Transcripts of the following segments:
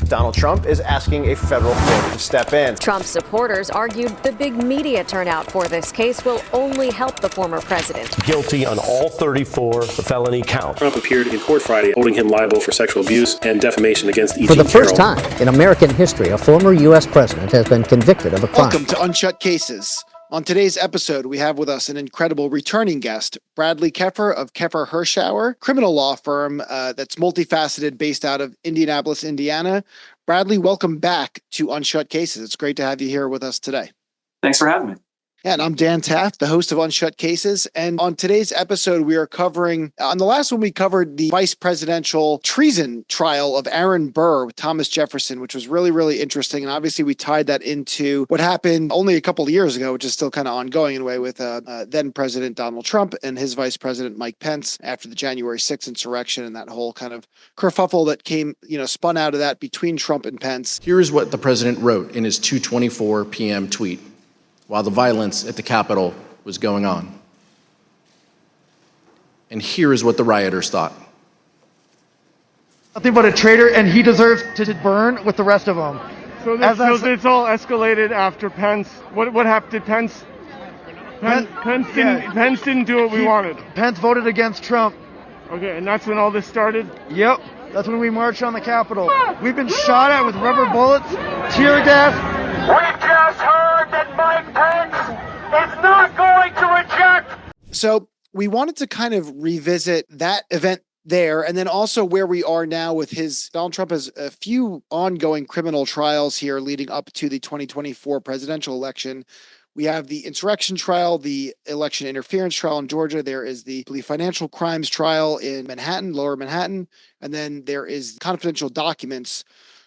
Donald Trump is asking a federal court to step in. Trump's supporters argued the big media turnout for this case will only help the former president. Guilty on all 34 felony counts. Trump appeared in court Friday, holding him liable for sexual abuse and defamation against E.G. For the first time in American history, a former U.S. president has been convicted of a crime. Welcome to Unshut Cases. On today's episode, we have with us an incredible returning guest, Bradley Keffer of Keffer Hirschauer, criminal law firm that's multifaceted based out of Indianapolis, Indiana. Bradley, welcome back to Unshut Cases. It's great to have you here with us today. Thanks for having me. Yeah, and I'm Dan Taft, the host of Unshut Cases. And on today's episode, we are covering, on the last one, we covered the vice presidential treason trial of Aaron Burr with Thomas Jefferson, which was really, really interesting. And obviously, we tied that into what happened only a couple of years ago, which is still kind of ongoing in a way with then President Donald Trump and his vice president, Mike Pence, after the January 6th insurrection and that whole kind of kerfuffle that came, spun out of that between Trump and Pence. Here's what the president wrote in his 2:24 p.m. tweet while the violence at the Capitol was going on. And here is what the rioters thought. Nothing but a traitor, and he deserves to burn with the rest of them. So it's all escalated after Pence. What happened? Did Pence didn't do what we wanted. Pence voted against Trump. Okay, and that's when all this started? Yep, that's when we marched on the Capitol. We've been shot at with rubber bullets, tear gas. We just heard that Mike Pence is not going to reject. So we wanted to kind of revisit that event there, and then also where we are now with Donald Trump has a few ongoing criminal trials here leading up to the 2024 presidential election. We have the insurrection trial, the election interference trial in Georgia. There is the financial crimes trial in Manhattan, lower Manhattan. And then there is confidential documents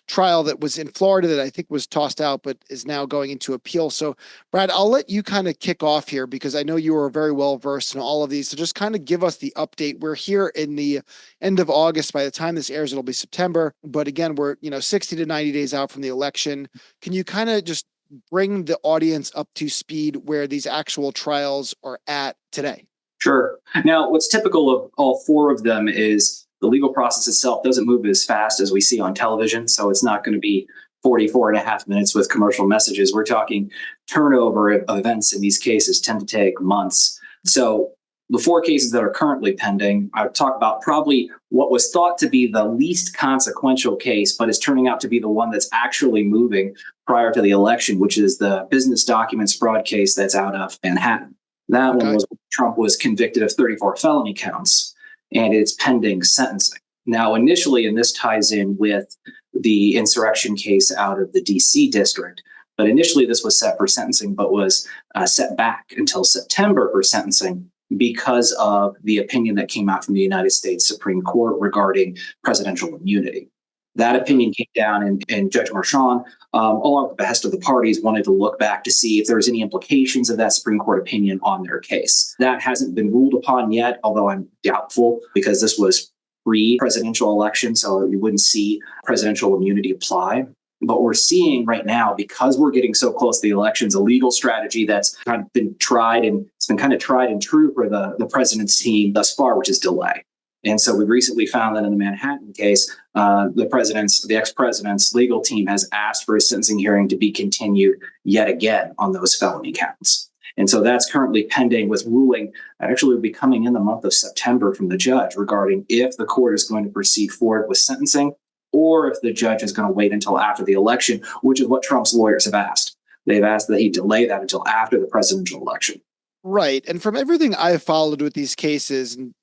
trial that was in Florida that I think was tossed out, but is now going into appeal. So, Brad, I'll let you kind of kick off here because I know you are very well versed in all of these. So just kind of give us the update. We're here in the end of August. By the time this airs, it'll be September. But again, we're 60 to 90 days out from the election. Can you kind of just bring the audience up to speed where these actual trials are at today? Sure. Now, what's typical of all four of them is the legal process itself doesn't move as fast as we see on television. So it's not going to be 44 and a half minutes with commercial messages. We're talking turnover of events in these cases tend to take months. So the four cases that are currently pending, I would talk about probably what was thought to be the least consequential case, but is turning out to be the one that's actually moving prior to the election, which is the business documents fraud case that's out of Manhattan. That one was Trump was convicted of 34 felony counts, and it's pending sentencing. Now, initially, and this ties in with the insurrection case out of the D.C. district, but initially this was set for sentencing, but was set back until September for sentencing because of the opinion that came out from the United States Supreme Court regarding presidential immunity. That opinion came down, and Judge Marchand, along with the behest of the parties, wanted to look back to see if there was any implications of that Supreme Court opinion on their case. That hasn't been ruled upon yet, although I'm doubtful because this was pre-presidential election, so you wouldn't see presidential immunity apply. But we're seeing right now, because we're getting so close to the elections, a legal strategy that's kind of been tried, and it's been kind of tried and true for the president's team thus far, which is delay. And so we recently found that in the Manhattan case, the ex-president's legal team has asked for a sentencing hearing to be continued yet again on those felony counts. And so that's currently pending, with ruling actually will be coming in the month of September from the judge regarding if the court is going to proceed forward with sentencing or if the judge is going to wait until after the election, which is what Trump's lawyers have asked. They've asked that he delay that until after the presidential election. Right. And from everything I've followed with these cases, and,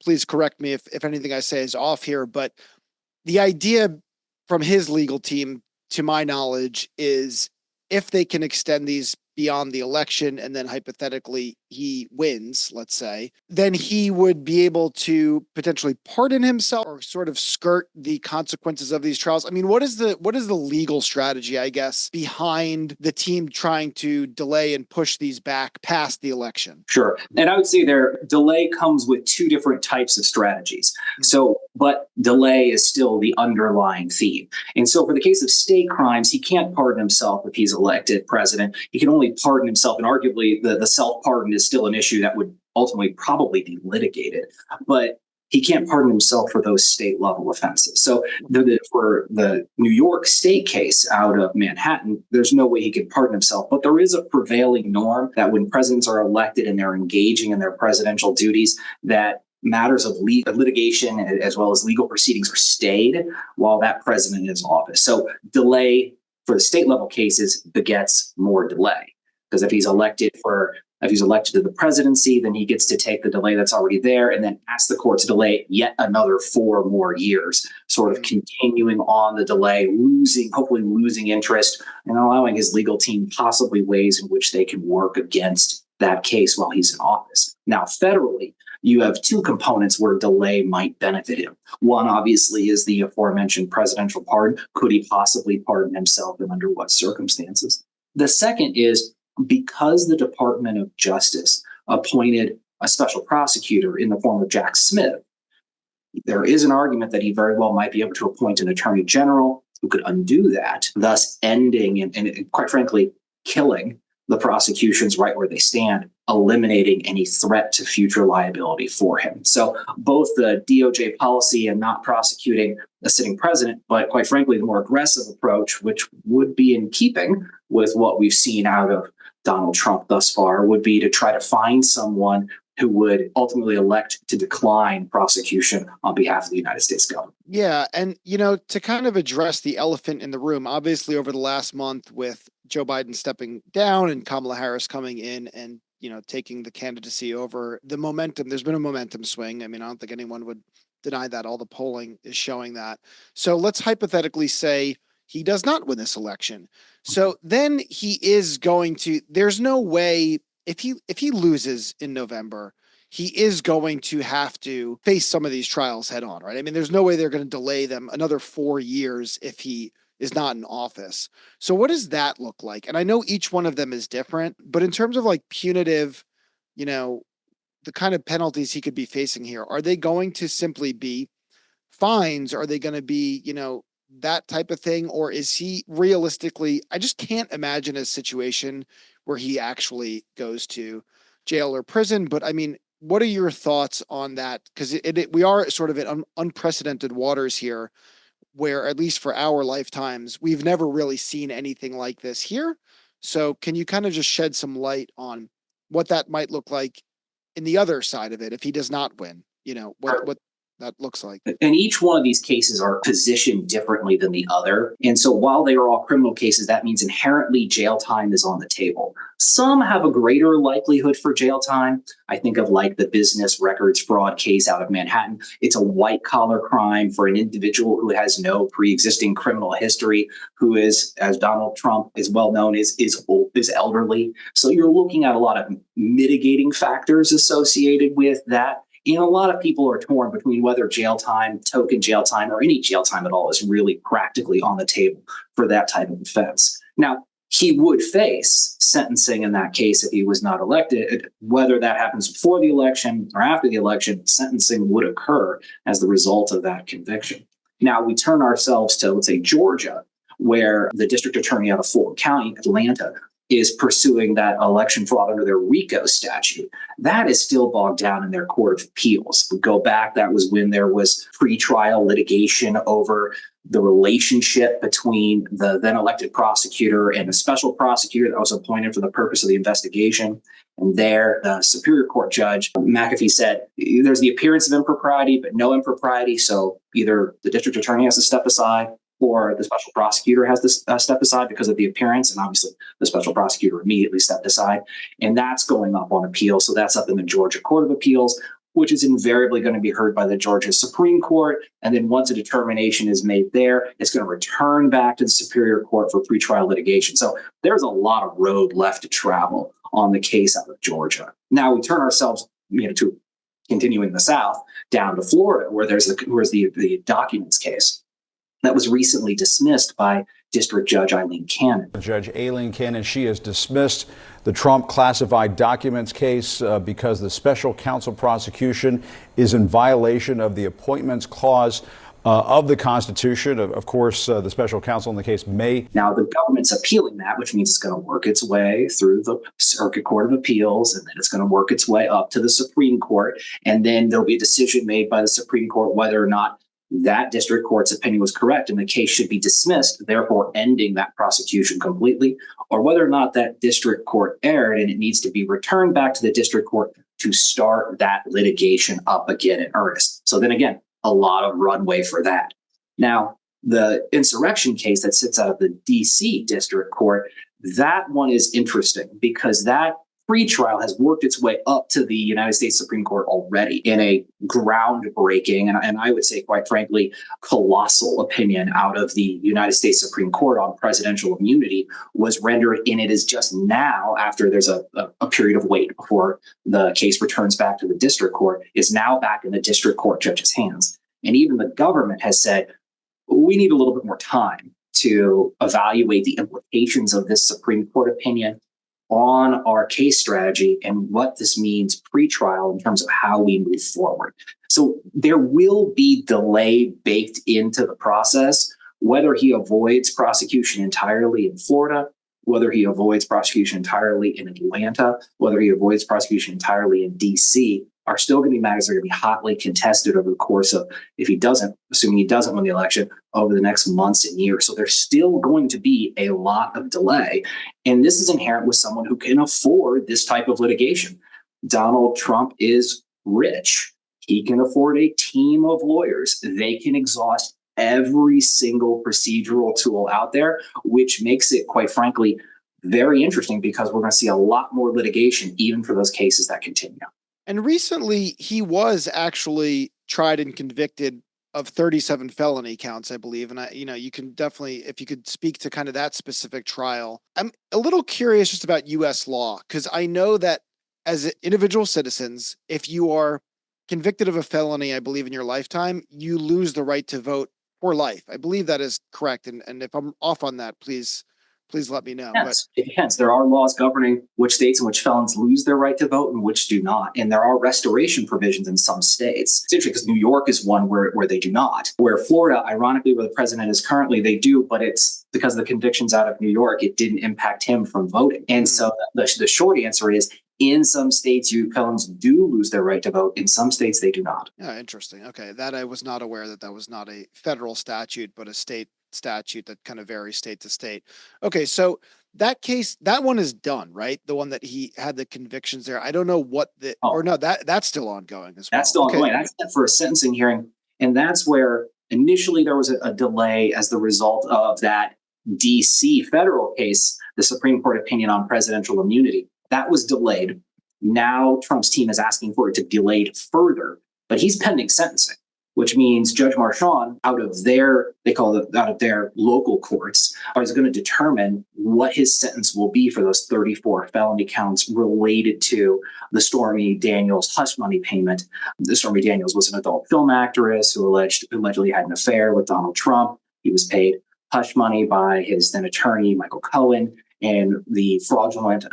please correct me if anything I say is off here, but the idea from his legal team, to my knowledge, is if they can extend these beyond the election and then hypothetically he wins, let's say, then he would be able to potentially pardon himself or sort of skirt the consequences of these trials. I mean, what is the legal strategy, I guess, behind the team trying to delay and push these back past the election? Sure. And I would say their delay comes with two different types of strategies. So, but delay is still the underlying theme. And so for the case of state crimes, he can't pardon himself if he's elected president. He can only pardon himself, and arguably the self-pardon is still an issue that would ultimately probably be litigated. But he can't pardon himself for those state level offenses. So for the New York state case out of Manhattan, there's no way he could pardon himself. But there is a prevailing norm that when presidents are elected and they're engaging in their presidential duties, that matters of litigation as well as legal proceedings are stayed while that president is in office. So delay for the state level cases begets more delay, because if he's elected to the presidency, then he gets to take the delay that's already there and then ask the court to delay yet another 4 more years, sort of continuing on the delay, hopefully losing interest, and allowing his legal team possibly ways in which they can work against that case while he's in office. Now, federally, you have 2 components where delay might benefit him. One, obviously, is the aforementioned presidential pardon. Could he possibly pardon himself, and under what circumstances? The second is, because the Department of Justice appointed a special prosecutor in the form of Jack Smith, there is an argument that he very well might be able to appoint an attorney general who could undo that, thus ending and quite frankly, killing the prosecutions right where they stand, eliminating any threat to future liability for him. So both the DOJ policy and not prosecuting a sitting president, but quite frankly, the more aggressive approach, which would be in keeping with what we've seen out of Donald Trump thus far, would be to try to find someone who would ultimately elect to decline prosecution on behalf of the United States government. Yeah. And, to kind of address the elephant in the room, obviously over the last month with Joe Biden stepping down and Kamala Harris coming in and, taking the candidacy over, the momentum, there's been a momentum swing. I mean, I don't think anyone would deny that. All the polling is showing that. So let's hypothetically say he does not win this election. So then he is going to, there's no way, if he loses in November, he is going to have to face some of these trials head on, right? I mean, there's no way they're going to delay them another 4 years if he is not in office. So what does that look like? And I know each one of them is different, but in terms of like punitive, the kind of penalties he could be facing here, are they going to simply be fines? Are they going to be, that type of thing? Or is he realistically, I just can't imagine a situation where he actually goes to jail or prison. But I mean, what are your thoughts on that? Because we are sort of in unprecedented waters here, where at least for our lifetimes, we've never really seen anything like this here. So can you kind of just shed some light on what that might look like in the other side of it if he does not win? What that looks like. And each one of these cases are positioned differently than the other. And so while they are all criminal cases, that means inherently jail time is on the table. Some have a greater likelihood for jail time. I think of like the business records fraud case out of Manhattan. It's a white collar crime for an individual who has no pre-existing criminal history, who is, as Donald Trump is well known, is elderly. So you're looking at a lot of mitigating factors associated with that. And a lot of people are torn between whether jail time, token jail time, or any jail time at all is really practically on the table for that type of offense. Now, he would face sentencing in that case if he was not elected. Whether that happens before the election or after the election, sentencing would occur as the result of that conviction. Now, we turn ourselves to, let's say, Georgia, where the district attorney out of Fulton County, Atlanta, is pursuing that election fraud under their RICO statute. That is still bogged down in their court of appeals. We go back, that was when there was pre-trial litigation over the relationship between the then elected prosecutor and a special prosecutor that was appointed for the purpose of the investigation. And there, the Superior Court judge, McAfee, said there's the appearance of impropriety, but no impropriety. So either the district attorney has to step aside or the special prosecutor has to step aside because of the appearance. And obviously, the special prosecutor immediately stepped aside. And that's going up on appeal. So that's up in the Georgia Court of Appeals, which is invariably going to be heard by the Georgia Supreme Court. And then once a determination is made there, it's going to return back to the Superior Court for pretrial litigation. So there's a lot of road left to travel on the case out of Georgia. Now we turn ourselves, to continuing the South down to Florida, where there's the documents case that was recently dismissed by District Judge Eileen Cannon. Judge Eileen Cannon, she has dismissed the Trump classified documents case because the special counsel prosecution is in violation of the appointments clause of the Constitution. Of course, the special counsel in the case may. Now, the government's appealing that, which means it's going to work its way through the Circuit Court of Appeals, and then it's going to work its way up to the Supreme Court. And then there'll be a decision made by the Supreme Court whether or not that district court's opinion was correct and the case should be dismissed, therefore ending that prosecution completely, or whether or not that district court erred and it needs to be returned back to the district court to start that litigation up again in earnest. So then again, a lot of runway for that. Now, the insurrection case that sits out of the DC district court, that one is interesting because that pretrial has worked its way up to the United States Supreme Court already in a groundbreaking, and I would say, quite frankly, colossal opinion out of the United States Supreme Court on presidential immunity was rendered, and it is just now, after there's a period of wait before the case returns back to the district court, is now back in the district court judge's hands. And even the government has said, we need a little bit more time to evaluate the implications of this Supreme Court opinion on our case strategy and what this means pre-trial in terms of how we move forward. So there will be delay baked into the process, whether he avoids prosecution entirely in Florida, whether he avoids prosecution entirely in Atlanta, whether he avoids prosecution entirely in DC, are still going to be matters that are going to be hotly contested over the course of, if he doesn't, assuming he doesn't win the election, over the next months and years. So there's still going to be a lot of delay. And this is inherent with someone who can afford this type of litigation. Donald Trump is rich. He can afford a team of lawyers. They can exhaust every single procedural tool out there, which makes it, quite frankly, very interesting because we're going to see a lot more litigation, even for those cases that continue. And recently, he was actually tried and convicted of 37 felony counts, I believe. And you can definitely, if you could speak to kind of that specific trial. I'm a little curious just about U.S. law, because I know that as individual citizens, if you are convicted of a felony, I believe in your lifetime, you lose the right to vote for life. I believe that is correct. And if I'm off on that, please let me know. Yes, it depends. There are laws governing which states in which felons lose their right to vote and which do not. And there are restoration provisions in some states. It's interesting because New York is one where they do not. Where Florida, ironically, where the president is currently, they do, but it's because of the convictions out of New York, it didn't impact him from voting. And so the short answer is, in some states, felons do lose their right to vote. In some states, they do not. Yeah, interesting. Okay, that I was not aware that was not a federal statute, but a state statute that kind of varies state to state. Okay, so that case, that one is done, right? The one that he had the convictions there. I don't know what that's still ongoing as well. That's still ongoing. That's set for a sentencing hearing. And that's where initially there was a delay as the result of that DC federal case, the Supreme Court opinion on presidential immunity. That was delayed. Now Trump's team is asking for it to be delayed further, but he's pending sentencing, which means Judge Marchand, out of their local courts, is going to determine what his sentence will be for those 34 felony counts related to the Stormy Daniels hush money payment. The Stormy Daniels was an adult film actress who allegedly had an affair with Donald Trump. He was paid hush money by his then attorney, Michael Cohen, and the fraudulent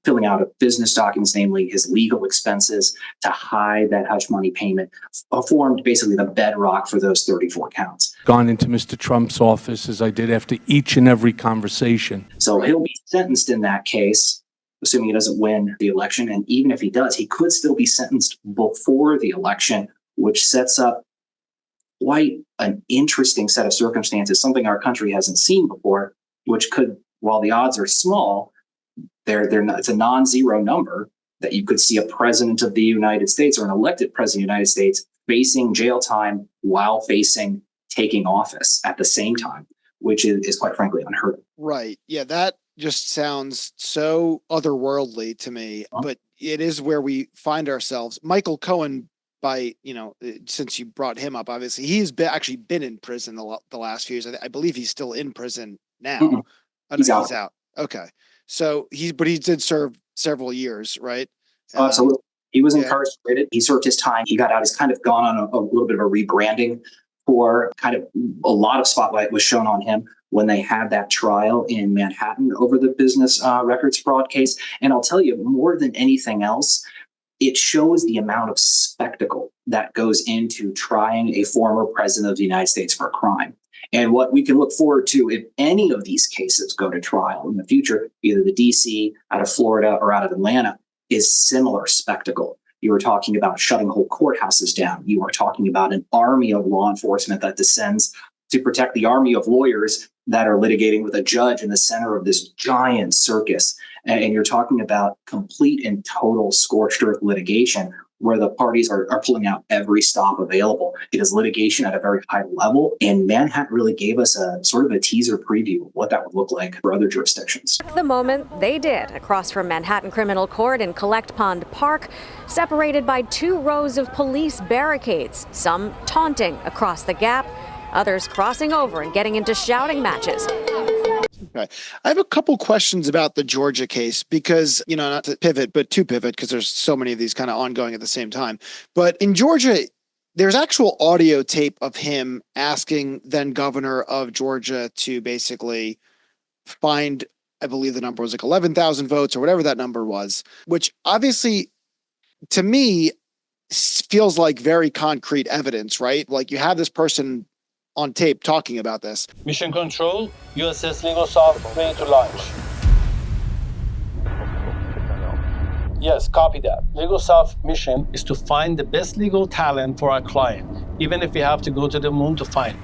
filling out of business documents, namely his legal expenses, to hide that hush money payment, formed basically the bedrock for those 34 counts. Gone into Mr. Trump's office, as I did after each and every conversation. So he'll be sentenced in that case, assuming he doesn't win the election. And even if he does, he could still be sentenced before the election, which sets up quite an interesting set of circumstances, something our country hasn't seen before, which could, while the odds are small, they're not, it's a non-zero number that you could see a president of the United States or an elected president of the United States facing jail time while facing taking office at the same time, which is quite frankly unheard of. Right. Yeah, that just sounds so otherworldly to me, but it is where we find ourselves. Michael Cohen, since you brought him up, obviously, he's actually been in prison the last few years. I believe he's still in prison now. Mm-mm. He's out. Okay. So he did serve several years, right? Absolutely. He was incarcerated. He served his time. He got out. He's kind of gone on a little bit of a rebranding for kind of a lot of spotlight was shown on him when they had that trial in Manhattan over the business records fraud case. And I'll tell you, more than anything else, it shows the amount of spectacle that goes into trying a former president of the United States for a crime. And what we can look forward to if any of these cases go to trial in the future, either the DC, out of Florida, or out of Atlanta, is similar spectacle. You were talking about shutting whole courthouses down. You are talking about an army of law enforcement that descends to protect the army of lawyers that are litigating with a judge in the center of this giant circus. And you're talking about complete and total scorched earth litigation where the parties are pulling out every stop available. It is litigation at a very high level. And Manhattan really gave us a sort of a teaser preview of what that would look like for other jurisdictions. The moment they did across from Manhattan Criminal Court in Collect Pond Park, separated by 2 rows of police barricades, some taunting across the gap, others crossing over and getting into shouting matches. Okay. I have a couple questions about the Georgia case because, not to pivot, but to pivot because there's so many of these kind of ongoing at the same time. But in Georgia, there's actual audio tape of him asking then governor of Georgia to basically find, I believe the number was like 11,000 votes or whatever that number was, which obviously to me feels like very concrete evidence, right? Like you have this person on tape talking about this. Mission Control, USS Legal Soft ready to launch. Yes, copy that. Legal Soft mission is to find the best legal talent for our client, even if we have to go to the moon to find it.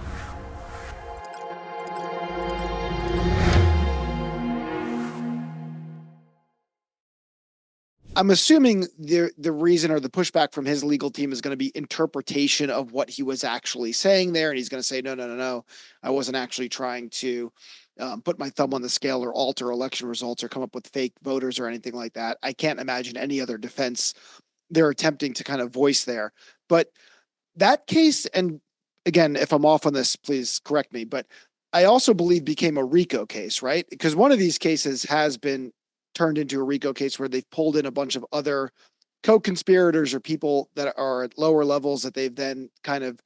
I'm assuming the reason or the pushback from his legal team is going to be interpretation of what he was actually saying there. And he's going to say, no, I wasn't actually trying to put my thumb on the scale or alter election results or come up with fake voters or anything like that. I can't imagine any other defense they're attempting to kind of voice there. But that case, and again, if I'm off on this, please correct me, but I also believe became a RICO case, right? Because one of these cases has been turned into a RICO case where they've pulled in a bunch of other co-conspirators or people that are at lower levels that they've then kind of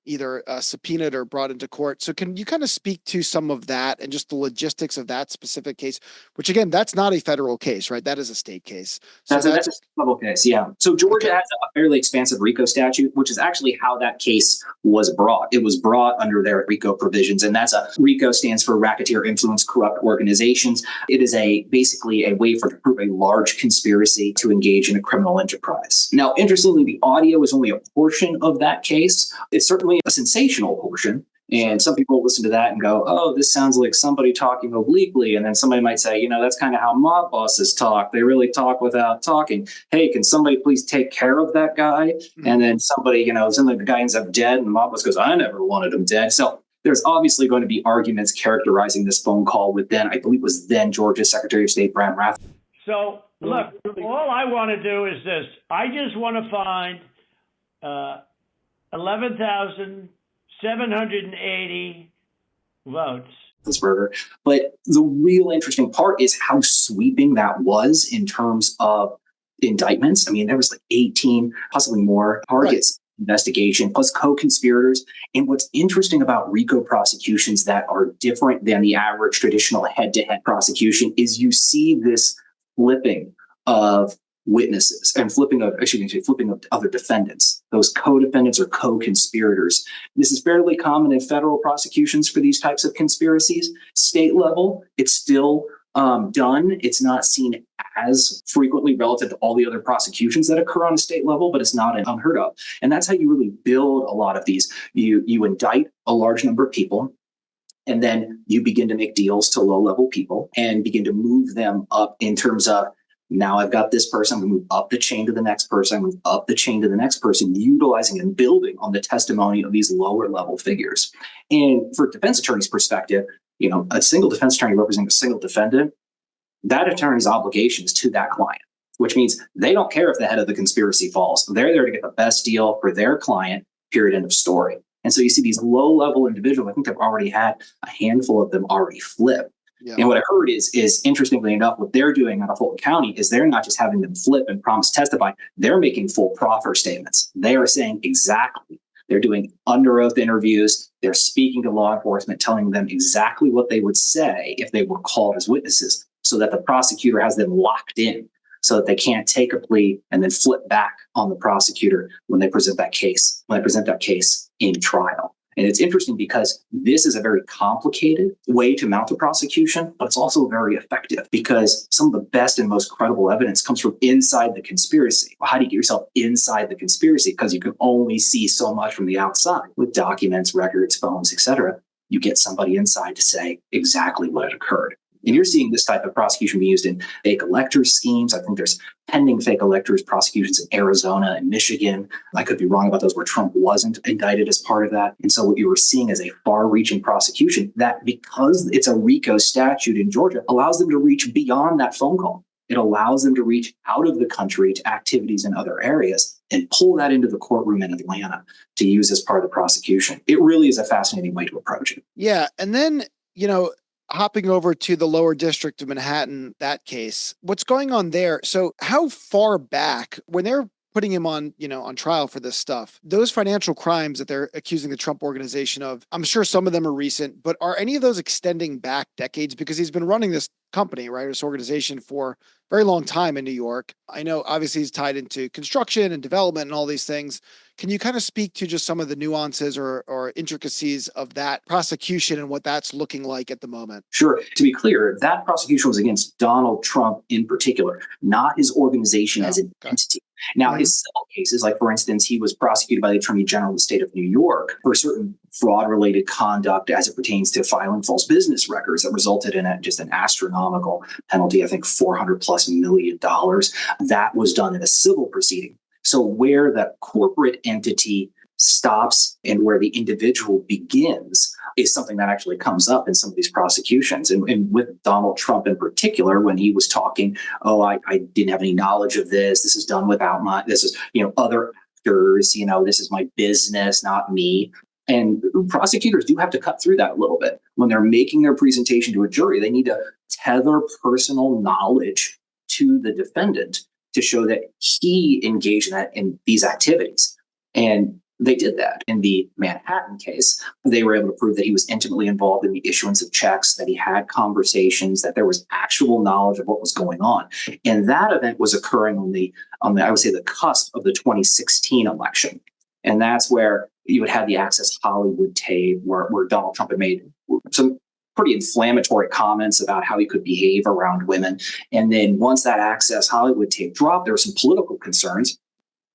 either subpoenaed or brought into court. So can you kind of speak to some of that and just the logistics of that specific case, which again, that's not a federal case, right? That is a state case. So that's a level case, yeah. So Georgia has a fairly expansive RICO statute, which is actually how that case was brought. It was brought under their RICO provisions, and that's RICO stands for Racketeer Influence Corrupt Organizations. It is basically a way to prove a large conspiracy to engage in a criminal enterprise. Now, interestingly, the audio is only a portion of that case. It's certainly a sensational portion. And some people listen to that and go, oh, this sounds like somebody talking obliquely. And then somebody might say, that's kind of how mob bosses talk. They really talk without talking. Hey, can somebody please take care of that guy? Mm-hmm. And then somebody, the guy ends up dead and the mob boss goes, I never wanted him dead. So there's obviously going to be arguments characterizing this phone call with I believe it was then Georgia Secretary of State Brad Rath. So look, all I want to do is this. I just want to find 11,780 votes. But the real interesting part is how sweeping that was in terms of indictments. I mean, there was like 18, possibly more targets, investigation, plus co-conspirators. And what's interesting about RICO prosecutions that are different than the average traditional head-to-head prosecution is you see this flipping of witnesses and flipping of other defendants, those co-defendants or co-conspirators. This is fairly common in federal prosecutions for these types of conspiracies. State level, it's still done. It's not seen as frequently relative to all the other prosecutions that occur on a state level, but it's not unheard of. And that's how you really build a lot of these. You indict a large number of people, and then you begin to make deals to low-level people and begin to move them up in terms of, now I've got this person, I'm going to move up the chain to the next person, I'm going to move up the chain to the next person, utilizing and building on the testimony of these lower level figures. And for defense attorney's perspective, a single defense attorney representing a single defendant, that attorney's obligation is to that client, which means they don't care if the head of the conspiracy falls. They're there to get the best deal for their client, period, end of story. And so you see these low level individuals, I think they've already had a handful of them already flip. Yeah. And what I heard is interestingly enough, what they're doing out of Fulton County is they're not just having them flip and promise to testify. They're making full proffer statements. They are saying exactly. They're doing under oath interviews. They're speaking to law enforcement, telling them exactly what they would say if they were called as witnesses, so that the prosecutor has them locked in so that they can't take a plea and then flip back on the prosecutor when they present that case in trial. And it's interesting because this is a very complicated way to mount a prosecution, but it's also very effective because some of the best and most credible evidence comes from inside the conspiracy. Well, how do you get yourself inside the conspiracy? Because you can only see so much from the outside with documents, records, phones, etc. You get somebody inside to say exactly what had occurred. And you're seeing this type of prosecution be used in fake electors schemes. I think there's pending fake electors prosecutions in Arizona and Michigan. I could be wrong about those where Trump wasn't indicted as part of that. And so what you were seeing is a far-reaching prosecution that, because it's a RICO statute in Georgia, allows them to reach beyond that phone call. It allows them to reach out of the country to activities in other areas and pull that into the courtroom in Atlanta to use as part of the prosecution. It really is a fascinating way to approach it. Yeah. And then, hopping over to the lower district of Manhattan, that case, what's going on there? So how far back, when they're putting him on, on trial for this stuff, those financial crimes that they're accusing the Trump organization of, I'm sure some of them are recent, but are any of those extending back decades? Because he's been running this company, right, this organization for a very long time in New York. I know obviously he's tied into construction and development and all these things. Can you kind of speak to just some of the nuances or intricacies of that prosecution and what that's looking like at the moment? Sure. To be clear, that prosecution was against Donald Trump in particular, not his organization as an entity. Now, his civil cases, like for instance, he was prosecuted by the Attorney General of the state of New York for certain fraud-related conduct as it pertains to filing false business records that resulted in just an astronomical penalty, I think $400+ million. That was done in a civil proceeding. So where the corporate entity stops and where the individual begins is something that actually comes up in some of these prosecutions. And with Donald Trump in particular, when he was talking, I didn't have any knowledge of this. This is done without this is, other actors, this is my business, not me. And prosecutors do have to cut through that a little bit. When they're making their presentation to a jury, they need to tether personal knowledge to the defendant to show that he engaged in these activities. And they did that. In the Manhattan case, they were able to prove that he was intimately involved in the issuance of checks, that he had conversations, that there was actual knowledge of what was going on. And that event was occurring on the I would say, the cusp of the 2016 election. And that's where you would have the Access Hollywood tape where Donald Trump had made some pretty inflammatory comments about how he could behave around women. And then once that Access Hollywood tape dropped, there were some political concerns,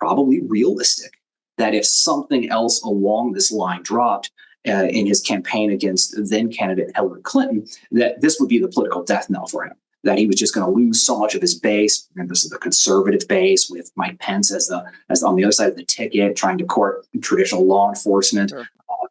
probably realistic, that if something else along this line dropped in his campaign against then candidate Hillary Clinton, that this would be the political death knell for him, that he was just going to lose so much of his base. And this is the conservative base with Mike Pence as on the other side of the ticket, trying to court traditional law enforcement,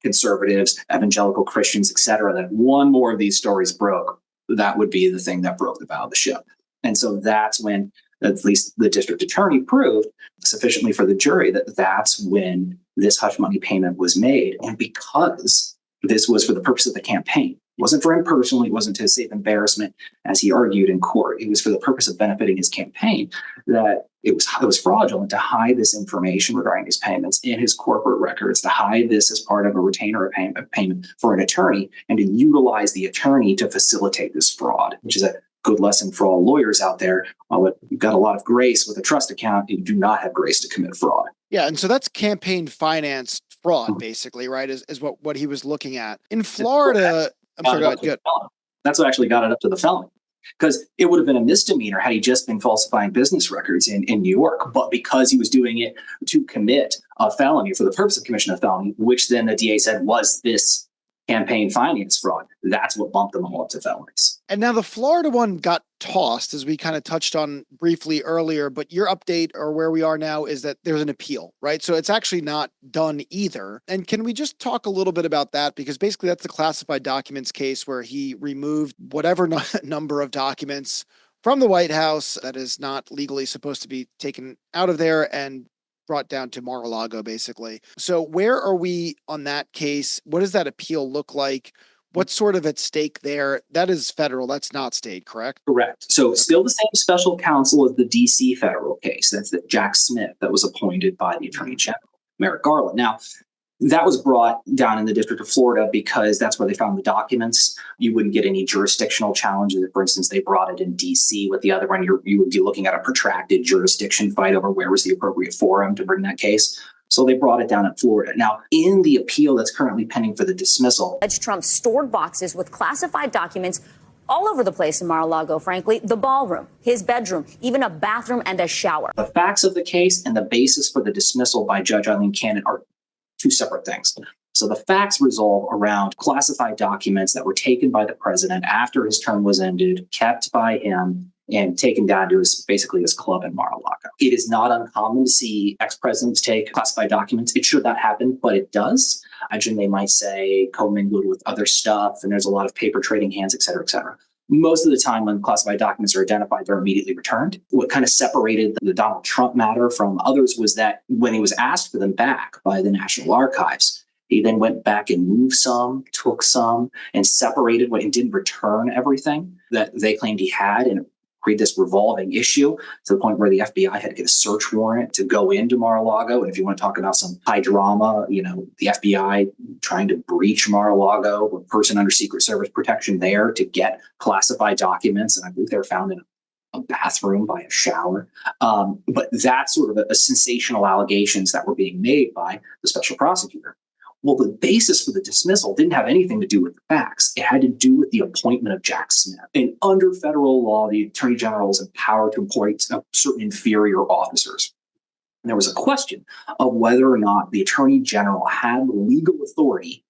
conservatives, evangelical Christians, et cetera, that one more of these stories broke. That would be the thing that broke the bow of the ship. And so that's when at least the district attorney proved sufficiently for the jury that that's when this hush money payment was made. And because this was for the purpose of the campaign, it wasn't for him personally, it wasn't to his safe embarrassment, as he argued in court. It was for the purpose of benefiting his campaign, that it was fraudulent to hide this information regarding these payments in his corporate records, to hide this as part of a retainer payment for an attorney, and to utilize the attorney to facilitate this fraud, which is a good lesson for all lawyers out there. While you've got a lot of grace with a trust account, you do not have grace to commit fraud. Yeah, and so that's campaign finance fraud, basically, right? Is what he was looking at in Florida. I'm sorry, go ahead. Good. That's what actually got it up to the felony, because it would have been a misdemeanor had he just been falsifying business records in New York. But because he was doing it to commit a felony for the purpose of commission of felony, which then the DA said was this campaign finance fraud, that's what bumped them all up to felonies. And now the Florida one got tossed, as we kind of touched on briefly earlier, but your update or where we are now is that there's an appeal, right? So it's actually not done either. And can we just talk a little bit about that? Because basically that's the classified documents case where he removed whatever number of documents from the White House that is not legally supposed to be taken out of there and brought down to Mar-a-Lago, basically. So where are we on that case? What does that appeal look like? What's sort of at stake there? That is federal. That's not state, correct? Correct. So still the same special counsel as the D.C. federal case. That's Jack Smith that was appointed by the Attorney General, Merrick Garland. Now, That was brought down in the District of Florida because that's where they found the documents. You wouldn't get any jurisdictional challenges. For instance, they brought it in D.C. with the other one. You would be looking at a protracted jurisdiction fight over where was the appropriate forum to bring that case. So they brought it down in Florida. Now, in the appeal that's currently pending for the dismissal, Judge Trump stored boxes with classified documents all over the place in Mar-a-Lago, frankly, the ballroom, his bedroom, even a bathroom and a shower. The facts of the case and the basis for the dismissal by Judge Eileen Cannon are two separate things. So the facts resolve around classified documents that were taken by the president after his term was ended, kept by him, and taken down to basically his club in Mar-a-Lago. It is not uncommon to see ex-presidents take classified documents. It should not happen, but it does. I imagine they might say commingled with other stuff, and there's a lot of paper trading hands, et cetera, et cetera. Most of the time when classified documents are identified, they're immediately returned. What kind of separated the Donald Trump matter from others was that when he was asked for them back by the National Archives, he then went back and moved some, took some, and separated and didn't return everything that they claimed he had, and create this revolving issue to the point where the FBI had to get a search warrant to go into Mar-a-Lago. And if you want to talk about some high drama, the FBI trying to breach Mar-a-Lago, a person under Secret Service protection there to get classified documents. And I believe they were found in a bathroom by a shower. But that's sort of a sensational allegations that were being made by the special prosecutor. Well, the basis for the dismissal didn't have anything to do with the facts. It had to do with the appointment of Jack Smith. And under federal law, the Attorney General is empowered to appoint certain inferior officers. And there was a question of whether or not the Attorney General had the legal authority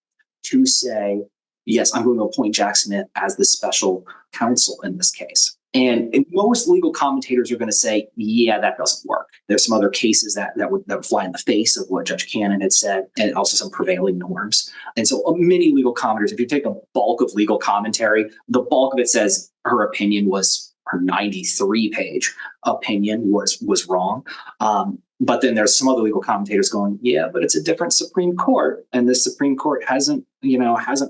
to say, yes, I'm going to appoint Jack Smith as the special counsel in this case. And most legal commentators are going to say, yeah, that doesn't work. There's some other cases that would fly in the face of what Judge Cannon had said, and also some prevailing norms. And so many legal commentators, if you take a bulk of legal commentary, the bulk of it says her opinion was, her 93-page opinion was wrong. But then there's some other legal commentators going, yeah, but it's a different Supreme Court. And the Supreme Court hasn't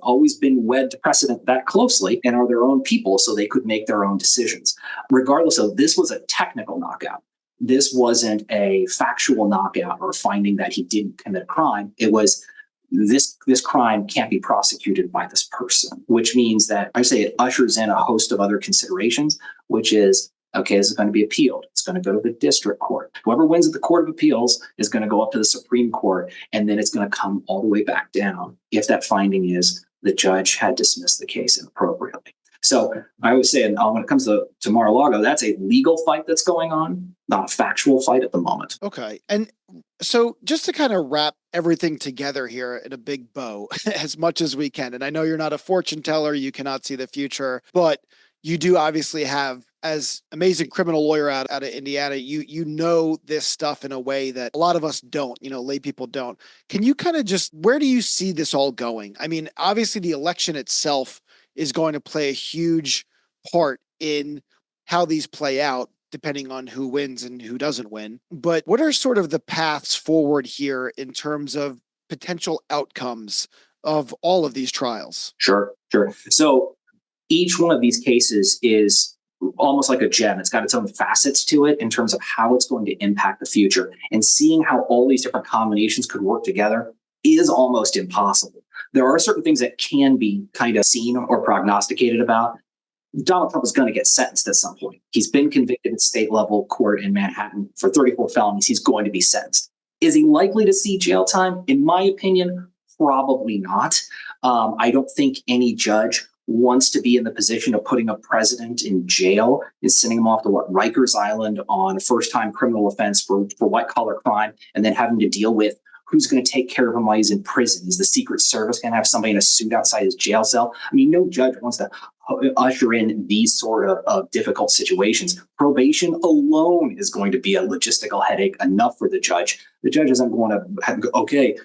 always been wed to precedent that closely and are their own people, so they could make their own decisions. Regardless of, this was a technical knockout. This wasn't a factual knockout or finding that he didn't commit a crime. It was this crime can't be prosecuted by this person, which means that I say it ushers in a host of other considerations, which is, okay, this is going to be appealed. It's going to go to the district court. Whoever wins at the Court of Appeals is going to go up to the Supreme Court, and then it's going to come all the way back down if that finding is the judge had dismissed the case inappropriately. So I always say, when it comes to Mar-a-Lago, that's a legal fight that's going on, not a factual fight at the moment. Okay. And so just to kind of wrap everything together here in a big bow as much as we can, and I know you're not a fortune teller, you cannot see the future, but you do obviously have, as amazing criminal lawyer out of Indiana, you know this stuff in a way that a lot of us don't, lay people don't. Can you kind of just, where do you see this all going? I mean, obviously the election itself is going to play a huge part in how these play out, depending on who wins and who doesn't win. But what are sort of the paths forward here in terms of potential outcomes of all of these trials? Sure. So each one of these cases is almost like a gem. It's got its own facets to it in terms of how it's going to impact the future. And seeing how all these different combinations could work together is almost impossible. There are certain things that can be kind of seen or prognosticated about. Donald Trump is going to get sentenced at some point. He's been convicted at state level court in Manhattan for 34 felonies. He's going to be sentenced. Is he likely to see jail time? In my opinion, probably not. I don't think any judge wants to be in the position of putting a president in jail and sending him off to Rikers Island on a first-time criminal offense for white-collar crime, and then having to deal with who's going to take care of him while he's in prison. Is the Secret Service going to have somebody in a suit outside his jail cell? I mean, no judge wants to usher in these sort of difficult situations. Probation alone is going to be a logistical headache enough for the judge. The judge isn't going to, okay,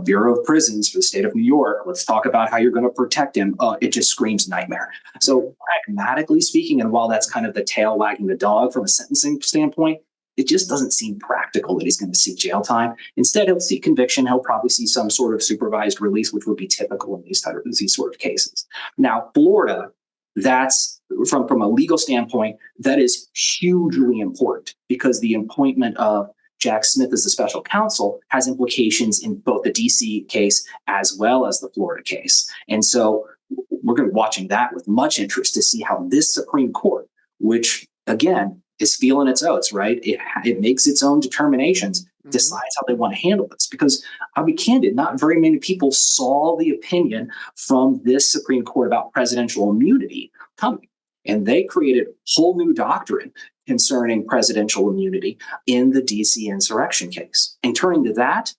Bureau of Prisons for the state of New York, let's talk about how you're going to protect him. It just screams nightmare. So pragmatically speaking, and while that's kind of the tail wagging the dog from a sentencing standpoint, it just doesn't seem practical that he's going to see jail time. Instead, he'll see conviction. He'll probably see some sort of supervised release, which would be typical in these sort of cases. Now, Florida, that's from a legal standpoint, that is hugely important because the appointment of Jack Smith as the special counsel has implications in both the DC case as well as the Florida case. And so we're going to be watching that with much interest to see how this Supreme Court, which again is feeling its oats, right? It makes its own determinations, decides how they want to handle this. Because I'll be candid, not very many people saw the opinion from this Supreme Court about presidential immunity coming. And they created a whole new doctrine concerning presidential immunity in the DC insurrection case. And turning to that,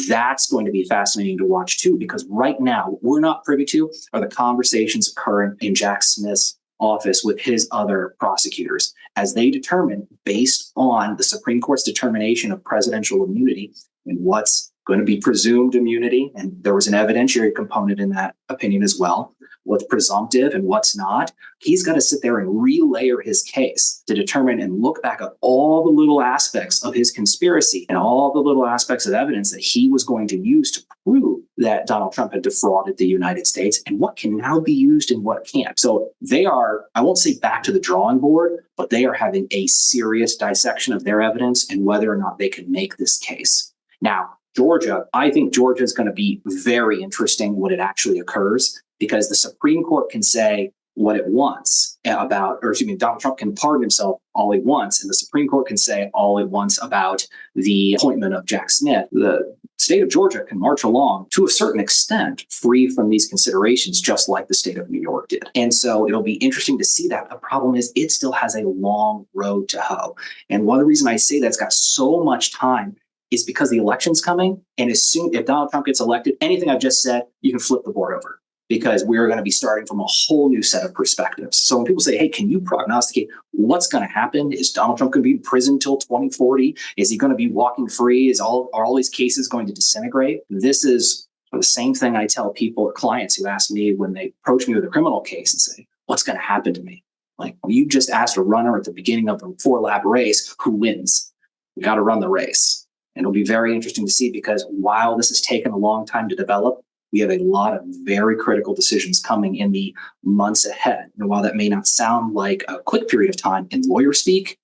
that's going to be fascinating to watch too, because right now what we're not privy to are the conversations occurring in Jack Smith's office with his other prosecutors as they determine, based on the Supreme Court's determination of presidential immunity and what's going to be presumed immunity. And there was an evidentiary component in that opinion as well. What's presumptive and what's not. He's got to sit there and relayer his case to determine and look back at all the little aspects of his conspiracy and all the little aspects of evidence that he was going to use to prove that Donald Trump had defrauded the United States and what can now be used and what can't. So they are, I won't say back to the drawing board, but they are having a serious dissection of their evidence and whether or not they can make this case. Now, Georgia, I think Georgia is going to be very interesting when it actually occurs, because the Supreme Court can say what it wants about, or excuse me, Donald Trump can pardon himself all he wants, and the Supreme Court can say all it wants about the appointment of Jack Smith. The state of Georgia can march along to a certain extent free from these considerations, just like the state of New York did. And so it'll be interesting to see that. The problem is it still has a long road to hoe. And one of the reasons I say that it's got so much time is because the election's coming. And as soon if Donald Trump gets elected, anything I've just said, you can flip the board over, because we're going to be starting from a whole new set of perspectives. So when people say, hey, can you prognosticate what's going to happen? Is Donald Trump going to be in prison till 2040? Is he going to be walking free? Are all these cases going to disintegrate? This is the same thing I tell people, clients who ask me when they approach me with a criminal case and say, what's going to happen to me? Like, well, you just asked a runner at the beginning of a 4-lap race who wins. You got to run the race. And it'll be very interesting to see, because while this has taken a long time to develop, we have a lot of very critical decisions coming in the months ahead. And while that may not sound like a quick period of time in lawyer speak,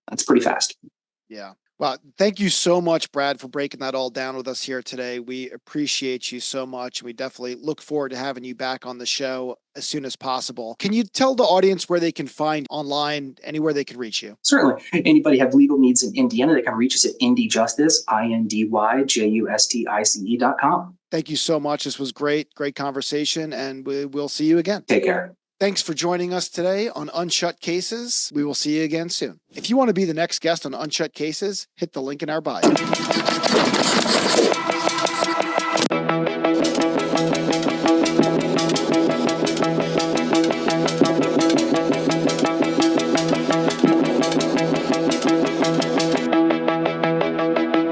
that's pretty fast. Yeah. Well, thank you so much, Brad, for breaking that all down with us here today. We appreciate you so much. And we definitely look forward to having you back on the show as soon as possible. Can you tell the audience where they can find online, anywhere they can reach you? Certainly. Anybody have legal needs in Indiana, they can reach us at IndyJustice, INDYJUSTICE.com. Thank you so much. This was great conversation, and we'll see you again. Take care. Thanks for joining us today on Unshut Cases. We will see you again soon. If you want to be the next guest on Unshut Cases, hit the link in our bio.